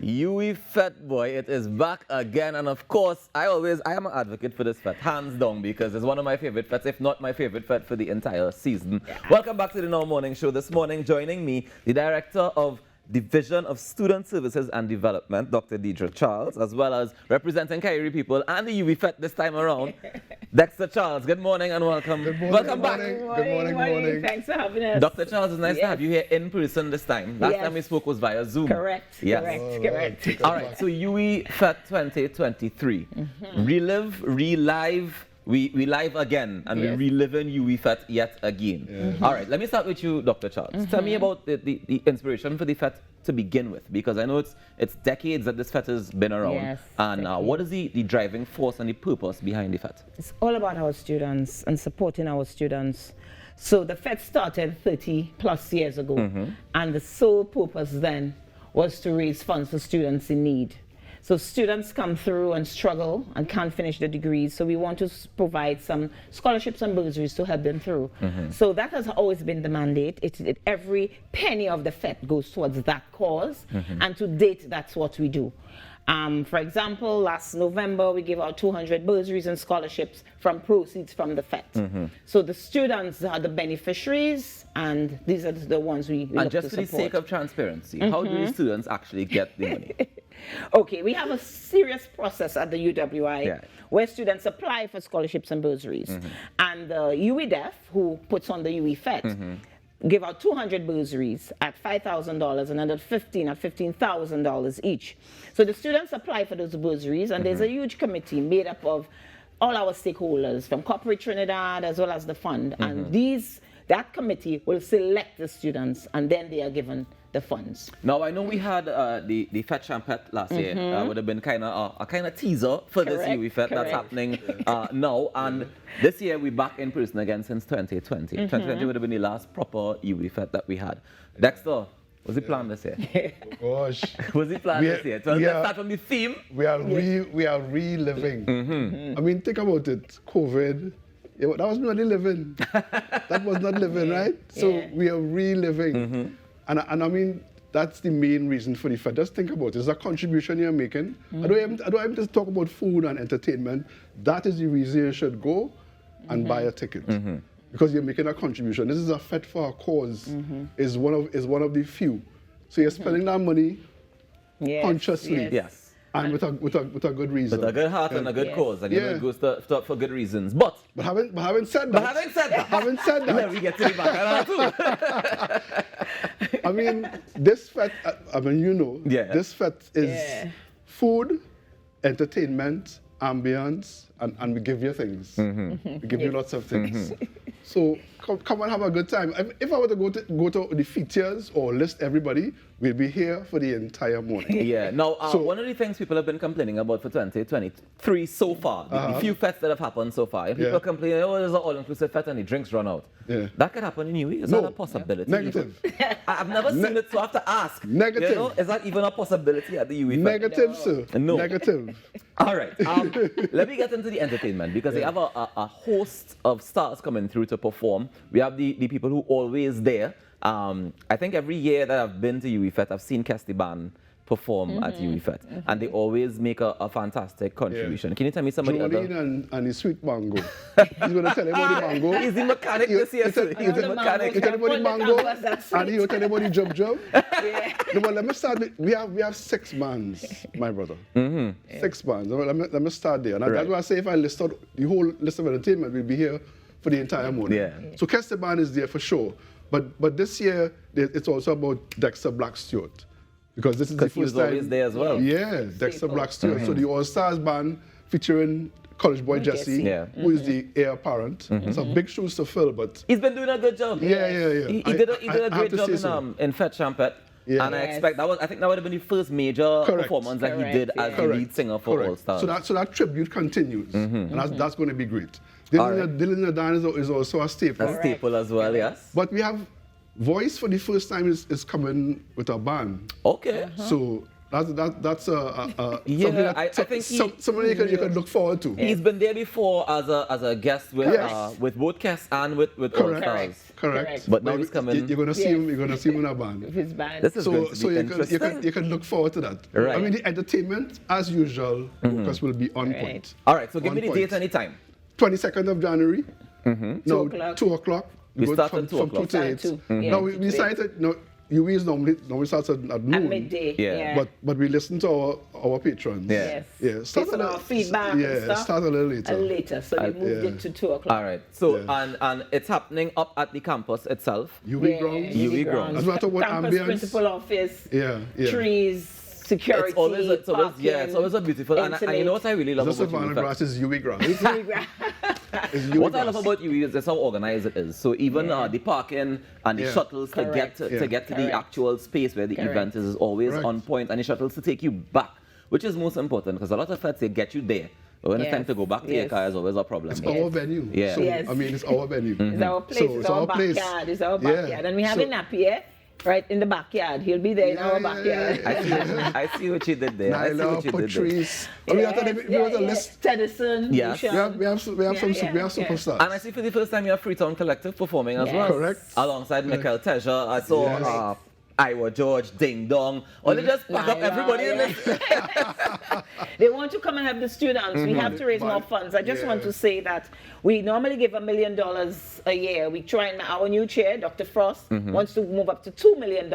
UWI Fete, boy, it is back again, and of course, I am an advocate for this fete, hands down, because it's one of my favorite fetes, if not my favorite fete for the entire season. Yeah. Welcome back to the Now Morning Show. This morning, joining me, the Director of Division of Student Services and Development, Dr. Deidre Charles, as well as representing Kyrie people and the UWI Fete this time around, Dexter Charles. Good morning and welcome. Good morning, welcome back. Good morning. Thanks for having us. Dr. Charles, it's nice to have you here in person this time. Last time we spoke was via Zoom. Correct. Yes. Correct. All right, so UWI Fete 2023. Relive. We live again, and we relive in UWI Fete yet again. All right, let me start with you, Dr. Charles. Tell me about the inspiration for the fete to begin with, because I know it's decades that this fete has been around. Yes, and what is the driving force and the purpose behind the fete? It's all about our students and supporting our students. So the fete started 30 plus years ago, and the sole purpose then was to raise funds for students in need. So students come through and struggle and can't finish the degrees, so we want to provide some scholarships and bursaries to help them through. So that has always been the mandate. Every penny of the fete goes towards that cause, and to date, that's what we do. For example, last November, we gave out 200 bursaries and scholarships from proceeds from the fete. So the students are the beneficiaries, and these are the ones we look to support. And just for the sake of transparency, how do the students actually get the money? Okay, we have a serious process at the UWI where students apply for scholarships and bursaries. And the UWI who puts on the UWI Fete, give out 200 bursaries at $5,000 and another 15 at $15,000 each. So the students apply for those bursaries, and there's a huge committee made up of all our stakeholders from Corporate Trinidad as well as the fund. And that committee will select the students, and then they are given the funds. Now, I know we had the Fete Champette last year. Would have been kind of a kind of teaser for this UWI Fete that's happening now. And this year we're back in person again since 2020. 2020 would have been the last proper UWI Fete that we had. Dexter, was it planned this year? Oh gosh. Was it planned this year? So let's start from the theme. We are reliving. I mean, think about it. COVID. That was not living. That was not living, right? So we are reliving. And I mean, that's the main reason for the fete. Just think about it. It's a contribution you're making. I don't even just talk about food and entertainment. That is the reason you should go and buy a ticket. Because you're making a contribution. This is a fete for a cause. Is one of the few. So you're spending that money consciously. Yes. And with a good reason. With a good heart and a good cause, and it goes to for good reasons. But having said that, let me get to the back. I mean, this fete, this fete is food, entertainment, ambience, and we give you things. We give you lots of things. So come and have a good time. If I were to go to the features or list everybody, we'll be here for the entire morning. Now, one of the things people have been complaining about for 2023 so far, the few fetes that have happened so far, people complain, oh, there's an all-inclusive fete and the drinks run out. That could happen in UWI. Is that a possibility? Negative. I've never seen it, so I have to ask. Negative. You know, is that even a possibility at the UWI Fete? Negative, sir. No. Negative. All right. Let me get into the entertainment, because they have a host of stars coming through to perform. We have the people who always there. I think every year that I've been to UWI Fete, I've seen Kestiban perform at UWI Fete, and they always make a fantastic contribution. Can you tell me some of the other? Jolene and the sweet mango. He's going to tell you about the mango. He's the mechanic this year. He's the mechanic. He'll tell you about the mango, and he'll tell you about the jub. No, but let me start. We have 6 bands, my brother. 6 bands. Let me start there. And that's why I say if I list out the whole list of entertainment, we'll be here for the entire morning. So Kestiban is there for sure. But this year, it's also about Dexter Black Stewart. Because this is the first time. Always there as well. Yeah, Dexter Black Stewart. So the All Stars band featuring College Boy Jesse, who is the heir apparent. So big shoes to fill, but he's been doing a good job. Yeah. He did a great job in Fete Champette. Yeah. And I Yes. expect I think that would have been the first major Correct. performance that he Correct, did yeah. as the lead singer for All Correct. Stars. So that tribute continues, and that's going to be great. All right. Dylan Nadan is also a staple. A staple as well, yes. But we have Voice for the first time is coming with a band. Okay. So that's something Yeah, that I think somebody you can look forward to. he's been there before as a guest with Yes. with both Cass and with All Correct. Stars. Correct. But now he's coming. You're gonna see him. Yes. You're gonna see him in a band. With his band. This is going to So be you interesting. can look forward to that. Right. I mean, the entertainment as usual, because will be on Right. point. All right, so give On me the point. date and the time. 22nd of January. Now 2:00. 2:00. We go start from at 2 from o'clock. 2 to 8. Start at 2. Yeah, Now 2 we to 8. decided no. UWI is normally starts at noon. At midday. Yeah. But we listen to our patrons. Yeah. Yes. Yeah. Start Based on our feedback Yeah. and stuff. Start a little later. Later, so they moved yeah. it to 2 o'clock. All right. So Yeah. and it's happening up at the campus itself. UWI grounds. UWI grounds. As well as what Campus ambience. principal office, Yeah. trees, security, It's always it's parking, always a beautiful and you know what I really love Just about Savannah UWI Fete? Grass is UWI grounds. It's What UWI I love grass. about UWI is just how organized it is. So even the parking and the Yeah. shuttles to get to, Yeah. to get to the Correct. actual space where the Correct. event is always Right. on point, and the shuttles to take you back, which is most important because a lot of fetes they get you there, but when it's time Yes. to go back to your Yes. car is always a problem. It's our venue. Yeah. So, Yes. I mean, it's our venue. It's our place, So it's our place. backyard, it's our Yeah. backyard. And we have So- a Napier right in the backyard. He'll be there in our backyard. I see what you did there. I see Nyla, what you did there. Patrice. I mean, after we have a list. Tennyson, Yes. Lucian. We have superstars. And I see for the first time you have Freetown Collective performing as Yes. well. Correct. Alongside Michael Teja. I saw Yes. Iowa George, Ding Dong. Or they just pack up Nyla, everybody in yeah. this. They want to come and help the students. We have to raise more But- funds. I just want yeah. to say that we normally give $1 million a year. We try and our new chair, Dr. Frost, wants to move up to $2 million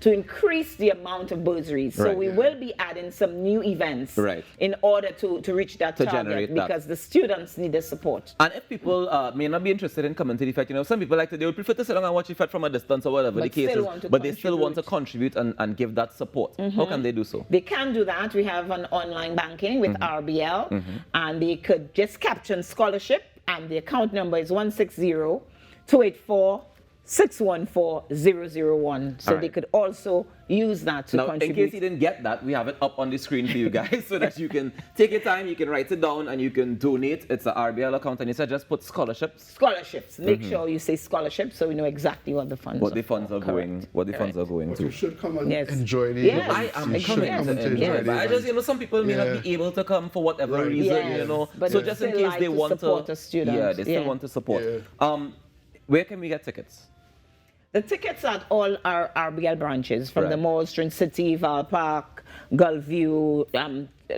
to increase the amount of bursaries. So Right. we will be adding some new events Right. in order to reach that To target generate that. because the students need the support. And if people may not be interested in coming to the Fete, some people like they would prefer to sit down and watch the Fete from a distance or whatever But the case still is, want to but they still want to contribute. contribute and give that support. How can they do so? They can do that. We have an online banking with RBL, and they could just caption scholarship, and the account number is 160-284-614-001. So All they right. could also use that to Now, in contribute. case you didn't get that, we have it up on the screen for you guys so that you can take your time, you can write it down, and you can donate. It's an RBL account, and you said just put scholarships. Scholarships. Make sure you say scholarships so we know exactly what the funds What are the funds for. are going, what the funds are going But you to. should come and Yes. enjoy the Yes. event. I am You coming should to come enjoy it. to But I just, some people may not be able to come for whatever Right. reason, Yes. But So they just in still case like they to want support to, a student. yeah, they still Yeah. want to support. Yeah. Where can we get tickets? The tickets at all our RBL branches, from the Right. malls, Trin City, Val Park, Gulfview,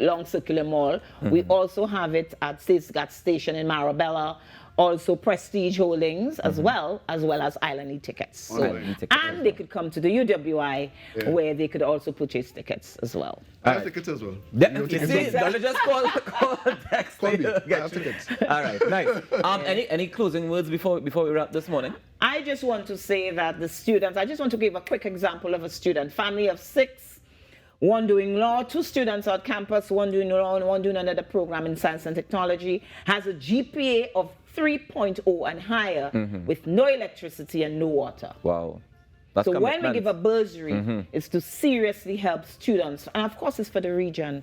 Long Circular Mall. We also have it at Gas Station in Marabella, also Prestige Holdings, as well as Island E-Tickets. So, Island E-Tickets as and they could come to the UWI, where they could also purchase tickets as well. I have tickets as well. You tickets see, as well. don't just call text. Call me. Get I have you. tickets. All right, nice. Any closing words before we wrap this morning? I just want to say that the students, I just want to give a quick example of a student, family of 6, one doing law, 2 students on campus, one doing law and one doing another program in science and technology, has a GPA of 3.0 and higher with no electricity and no water. Wow. That's So when we commitment. give a bursary, it's to seriously help students. And of course it's for the region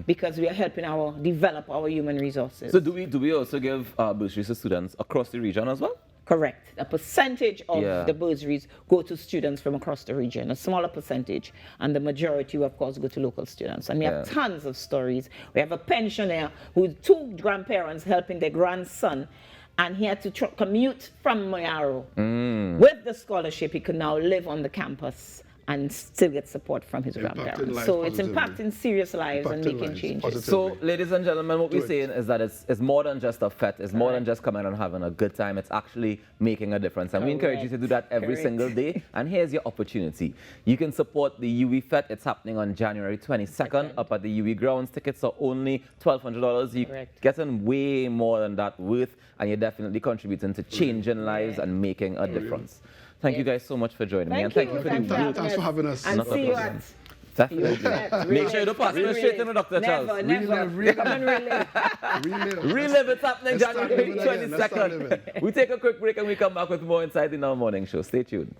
because we are helping develop our human resources. So do we also give bursaries to students across the region as well? Correct. A percentage of Yeah. the bursaries go to students from across the region, a smaller percentage, and the majority, of course, go to local students. And we have Yeah. tons of stories. We have a pensioner with 2 grandparents helping their grandson, and he had to commute from Moyaro. With the scholarship, he could now live on the campus and still get support from his Impacting grandparents. lives So it's positively. impacting serious lives and Impacting making lives changes. positively. So, ladies and gentlemen, what we're Do it. saying is that it's more than just a fete. It's more than just coming and having a good time. It's actually making a difference. And we encourage you to do that every Correct. single day. And here's your opportunity. You can support the UWI Fete. It's happening on January 22nd up at the UWI grounds. Tickets are only $1,200. You're Correct. getting way more than that worth. And you're definitely contributing to changing lives and making a difference. Thank you guys so much for joining me. And thank you for the Thanks work. Thanks for having us. And Not a see you problem. at Definitely. Make sure you don't pass me straight in, Dr. Charles. Never, never. Relive. Come and relive. Relive it's happening Let's start January living again. Let's start 22nd. living. We take a quick break and we come back with more Inside in Our Morning Show. Stay tuned.